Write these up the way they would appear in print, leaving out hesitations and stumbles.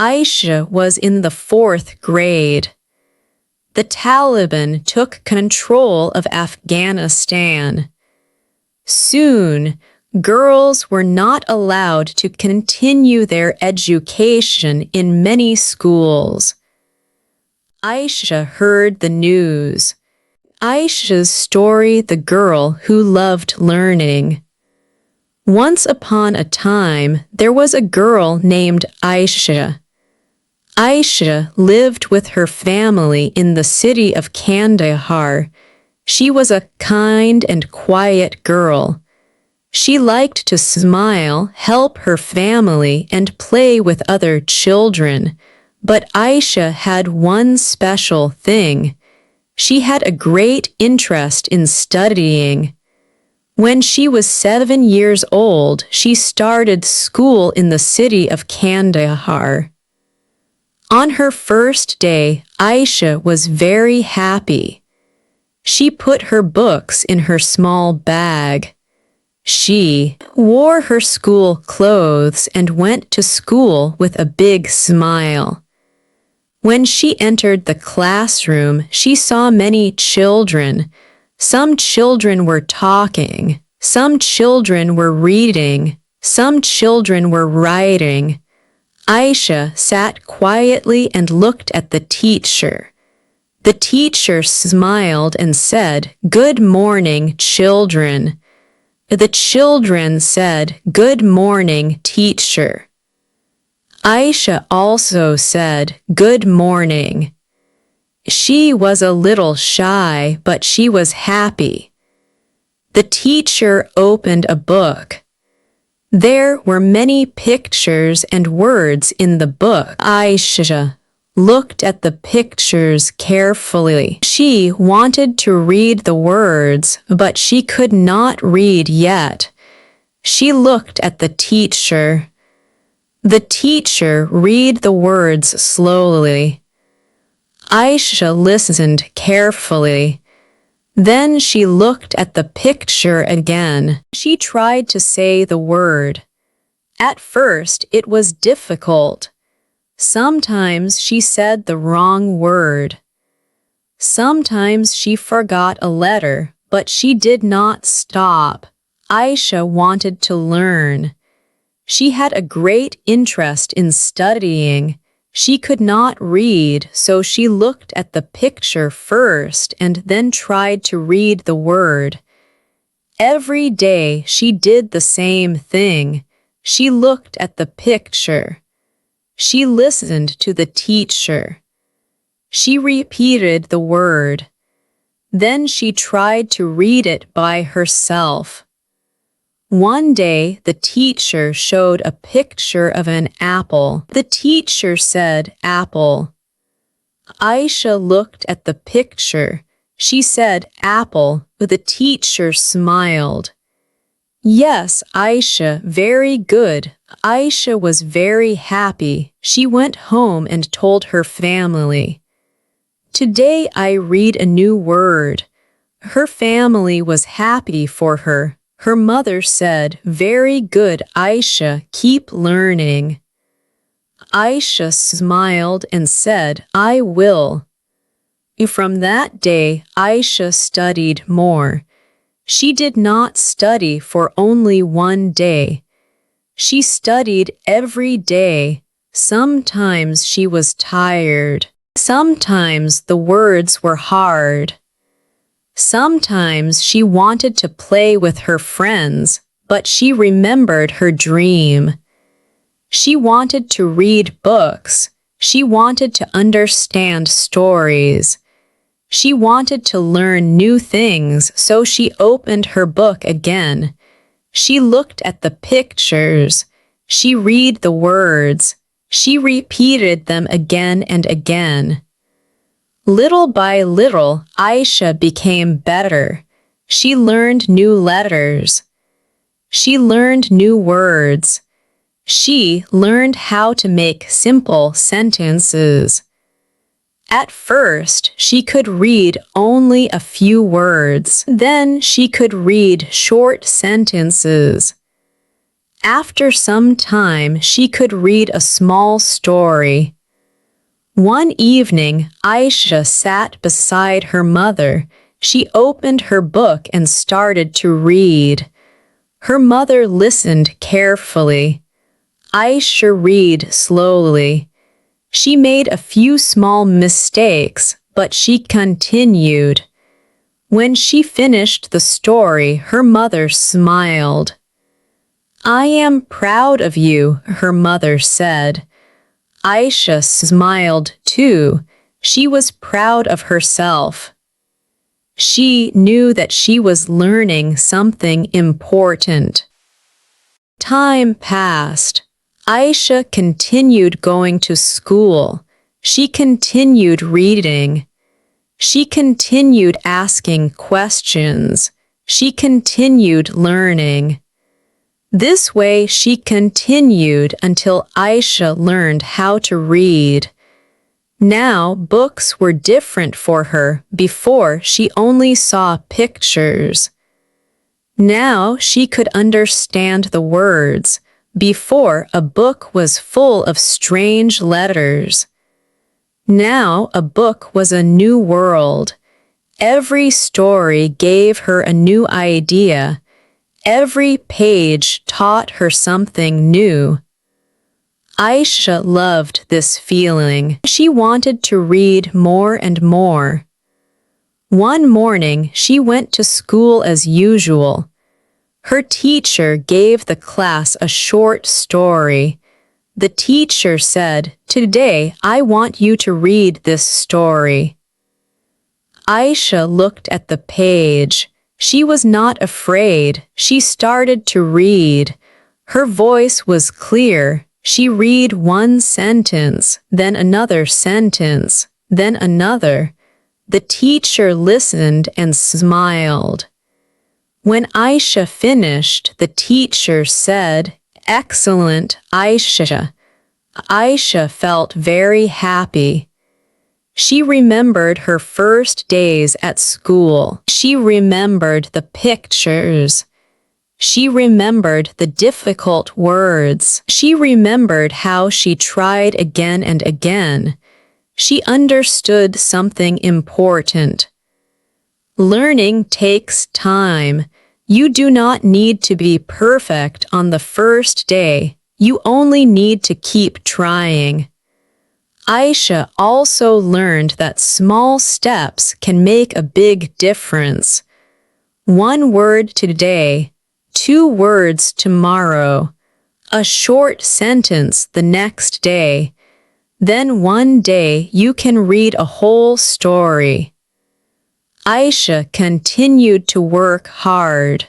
Aisha was in the 4th grade. The Taliban took control of Afghanistan. Soon, girls were not allowed to continue their education in many schools. Aisha heard the news. Aisha's story, The Girl Who Loved Learning. Once upon a time, there was a girl named Aisha. Aisha lived with her family in the city of Kandahar. She was a kind and quiet girl. She liked to smile, help her family, and play with other children. But Aisha had one special thing. She had a great interest in studying. When she was 7 years old, she started school in the city of Kandahar. On her first day, Aisha was very happy. She put her books in her small bag. She wore her school clothes and went to school with a big smile. When she entered the classroom, she saw many children. Some children were talking, some children were reading, some children were writing. Aisha sat quietly and looked at the teacher. The teacher smiled and said, "Good morning, children." The children said, "Good morning, teacher." Aisha also said, "Good morning." She was a little shy, but she was happy. The teacher opened a book. There were many pictures and words in the book. Aisha looked at the pictures carefully. She wanted to read the words, but she could not read yet. She looked at the teacher. The teacher read the words slowly. Aisha listened carefully. Then she looked at the picture again. She tried to say the word. At first, it was difficult. Sometimes she said the wrong word. Sometimes she forgot a letter, but she did not stop. Aisha wanted to learn. She had a great interest in studying. She could not read, so she looked at the picture first and then tried to read the word. Every day she did the same thing. She looked at the picture. She listened to the teacher. She repeated the word. Then she tried to read it by herself. One day, the teacher showed a picture of an apple. The teacher said, "Apple." Aisha looked at the picture. She said, "Apple," but the teacher smiled. "Yes, Aisha, very good." Aisha was very happy. She went home and told her family. "Today I read a new word." Her family was happy for her. Her mother said, "Very good, Aisha, keep learning." Aisha smiled and said, "I will." From that day, Aisha studied more. She did not study for only one day. She studied every day. Sometimes she was tired. Sometimes the words were hard. Sometimes she wanted to play with her friends, but she remembered her dream. She wanted to read books. She wanted to understand stories. She wanted to learn new things, so she opened her book again. She looked at the pictures. She read the words. She repeated them again and again. Little by little, Aisha became better. She learned new letters. She learned new words. She learned how to make simple sentences. At first, she could read only a few words. Then she could read short sentences. After some time, she could read a small story. One evening, Aisha sat beside her mother. She opened her book and started to read. Her mother listened carefully. Aisha read slowly. She made a few small mistakes, but she continued. When she finished the story, her mother smiled. "I am proud of you," her mother said. Aisha smiled too. She was proud of herself. She knew that she was learning something important. Time passed. Aisha continued going to school. She continued reading. She continued asking questions. She continued learning. This way she continued until Aisha learned how to read. Now books were different for her. Before she only saw pictures. Now she could understand the words. Before a book was full of strange letters. Now a book was a new world. Every story gave her a new idea. Every page taught her something new. Aisha loved this feeling. She wanted to read more and more. One morning, she went to school as usual. Her teacher gave the class a short story. The teacher said, "Today, I want you to read this story." Aisha looked at the page. She was not afraid. She started to read. Her voice was clear. She read one sentence, then another sentence, then another. The teacher listened and smiled. When Aisha finished, the teacher said, "Excellent, Aisha." Aisha felt very happy. She remembered her first days at school. She remembered the pictures. She remembered the difficult words. She remembered how she tried again and again. She understood something important. Learning takes time. You do not need to be perfect on the first day. You only need to keep trying. Aisha also learned that small steps can make a big difference. One word today, 2 words tomorrow, a short sentence the next day. Then one day you can read a whole story. Aisha continued to work hard.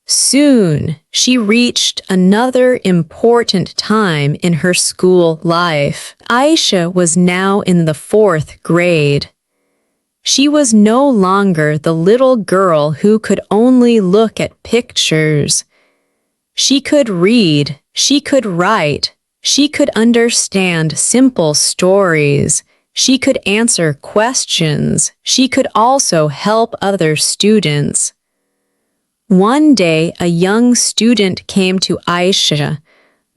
Soon, she reached another important time in her school life. Aisha was now in the 4th grade. She was no longer the little girl who could only look at pictures. She could read, she could write, she could understand simple stories, she could answer questions, she could also help other students. One day, a young student came to Aisha.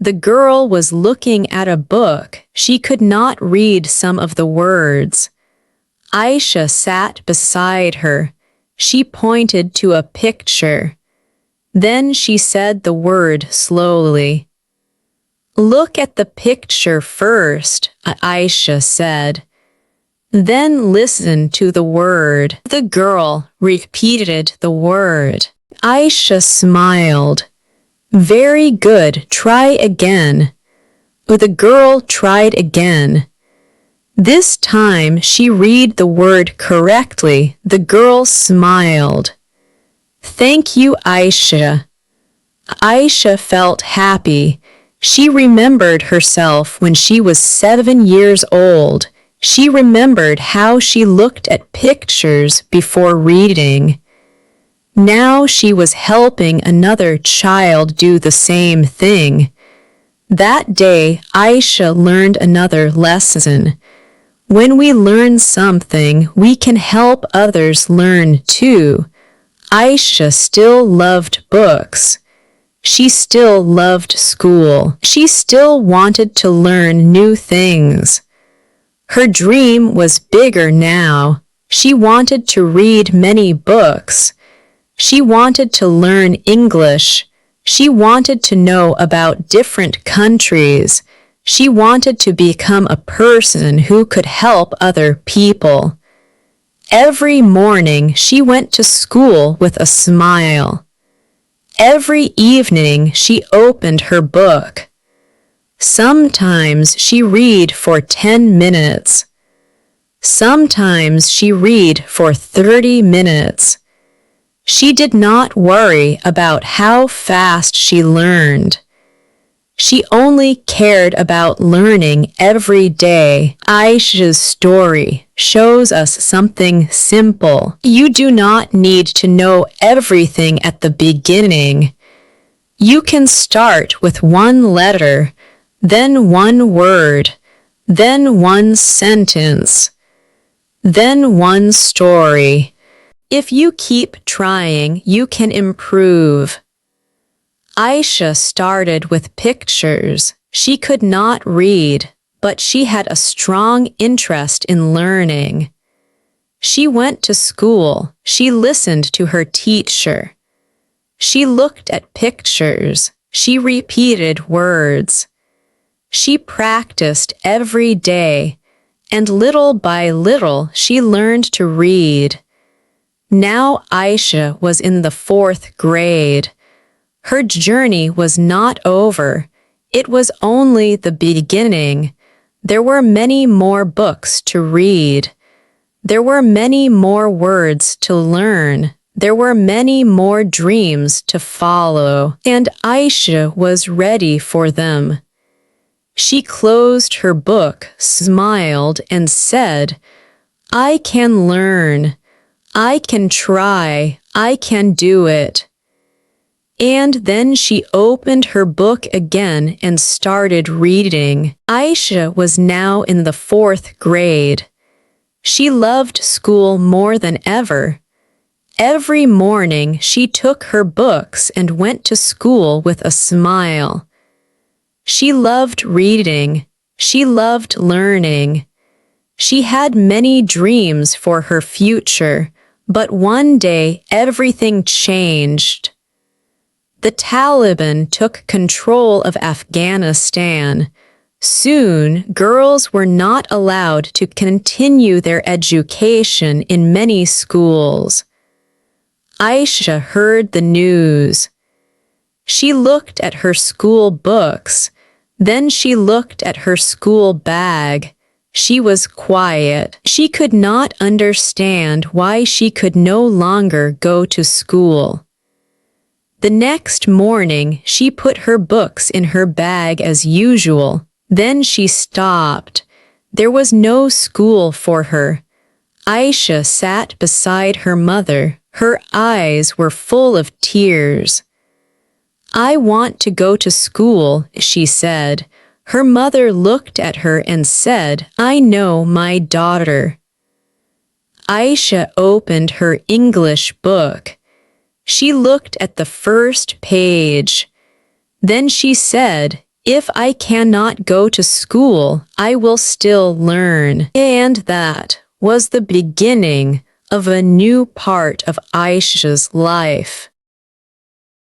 The girl was looking at a book. She could not read some of the words. Aisha sat beside her. She pointed to a picture. Then she said the word slowly. "Look at the picture first," Aisha said. "Then listen to the word." The girl repeated the word. Aisha smiled. "Very good, try again." The girl tried again. This time she read the word correctly. The girl smiled. "Thank you, Aisha." Aisha felt happy. She remembered herself when she was 7 years old. She remembered how she looked at pictures before reading. Now she was helping another child do the same thing. That day, Aisha learned another lesson. When we learn something, we can help others learn too. Aisha still loved books. She still loved school. She still wanted to learn new things. Her dream was bigger now. She wanted to read many books. She wanted to learn English. She wanted to know about different countries. She wanted to become a person who could help other people. Every morning she went to school with a smile. Every evening she opened her book. Sometimes she read for 10 minutes. Sometimes she read for 30 minutes. She did not worry about how fast she learned. She only cared about learning every day. Aisha's story shows us something simple. You do not need to know everything at the beginning. You can start with one letter, then one word, then one sentence, then one story. If you keep trying, you can improve. Aisha started with pictures. She could not read, but she had a strong interest in learning. She went to school. She listened to her teacher. She looked at pictures. She repeated words. She practiced every day, and little by little she learned to read. Now Aisha was in the 4th grade. Her journey was not over. It was only the beginning. There were many more books to read. There were many more words to learn. There were many more dreams to follow, and Aisha was ready for them. She closed her book, smiled, and said, "I can learn. I can try. I can do it." And then she opened her book again and started reading. Aisha was now in the 4th grade. She loved school more than ever. Every morning she took her books and went to school with a smile. She loved reading. She loved learning. She had many dreams for her future, but one day everything changed. The Taliban took control of Afghanistan. Soon, girls were not allowed to continue their education in many schools. Aisha heard the news. She looked at her school books. Then she looked at her school bag. She was quiet. She could not understand why she could no longer go to school. The next morning, she put her books in her bag as usual. Then she stopped. There was no school for her. Aisha sat beside her mother. Her eyes were full of tears. "I want to go to school," she said. Her mother looked at her and said, "I know, my daughter." Aisha opened her English book. She looked at the first page. Then she said, "If I cannot go to school, I will still learn." And that was the beginning of a new part of Aisha's life.